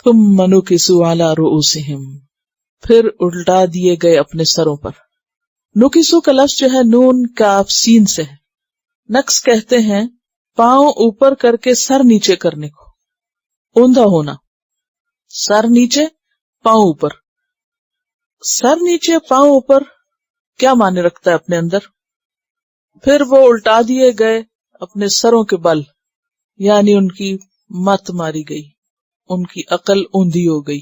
ثم نکسوا علی رؤوسہم، پھر الٹا دیے گئے اپنے سروں پر. نکسو کا لفظ جو ہے نون کاف سین سے ہے. نقص کہتے ہیں پاؤں اوپر کر کے سر نیچے کرنے کو، اوندھا ہونا. سر نیچے پاؤں اوپر، سر نیچے پاؤں اوپر کیا معنی رکھتا ہے اپنے اندر؟ پھر وہ الٹا دیے گئے اپنے سروں کے بل، یعنی ان کی مت ماری گئی، ان کی عقل اوندھی ہو گئی.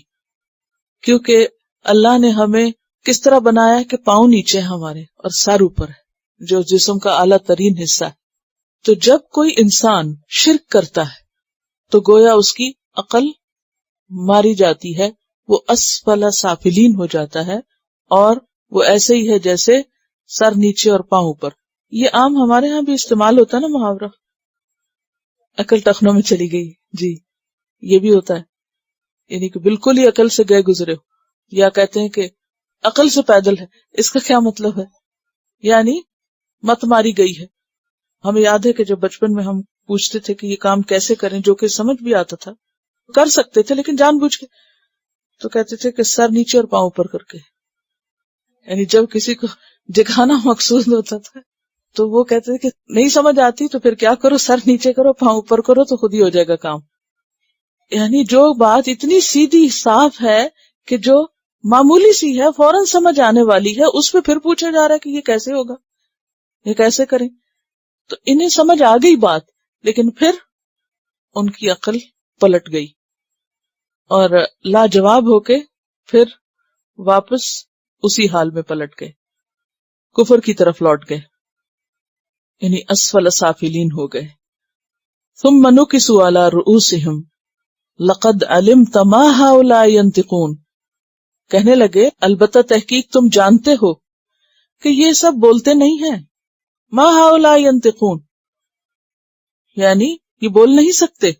کیونکہ اللہ نے ہمیں کس طرح بنایا ہے کہ پاؤں نیچے ہیں ہمارے اور سر اوپر ہے، جو جسم کا اعلیٰ ترین حصہ ہے. تو جب کوئی انسان شرک کرتا ہے تو گویا اس کی عقل ماری جاتی ہے، وہ اسفل سافلین ہو جاتا ہے، اور وہ ایسے ہی ہے جیسے سر نیچے اور پاؤں اوپر. یہ عام ہمارے ہاں بھی استعمال ہوتا ہے نا محاورہ، عقل ٹخنوں میں چلی گئی. جی یہ بھی ہوتا ہے، یعنی کہ بالکل ہی عقل سے گئے گزرے ہو. یا کہتے ہیں کہ عقل سے پیدل ہے. اس کا کیا مطلب ہے؟ یعنی مت ماری گئی ہے. ہمیں یاد ہے کہ جب بچپن میں ہم پوچھتے تھے کہ یہ کام کیسے کریں، جو کہ سمجھ بھی آتا تھا، کر سکتے تھے لیکن جان بوجھ کے، تو کہتے تھے کہ سر نیچے اور پاؤں اوپر کر کے. یعنی جب کسی کو جگانا مقصود ہوتا تھا تو وہ کہتے تھے کہ نہیں سمجھ آتی تو پھر کیا کرو، سر نیچے کرو، پاؤں اوپر کرو تو خود ہی ہو جائے گا کام. یعنی جو بات اتنی سیدھی صاف ہے کہ جو معمولی سی ہے، فوراً سمجھ آنے والی ہے، اس پہ پھر پوچھا جا رہا ہے کہ یہ کیسے ہوگا، یہ کیسے کریں. تو انہیں سمجھ آ گئی بات، لیکن پھر ان کی عقل پلٹ گئی اور لاجواب ہو کے پھر واپس اسی حال میں پلٹ گئے، کفر کی طرف لوٹ گئے، یعنی اسفل سافلین ہو گئے. ثم نکسوا علی رؤوسہم لقد علمت ما ہؤلاء ینطقون، کہنے لگے البتہ تحقیق تم جانتے ہو کہ یہ سب بولتے نہیں ہیں. ما ہؤلاء ینطقون، یعنی یہ بول نہیں سکتے.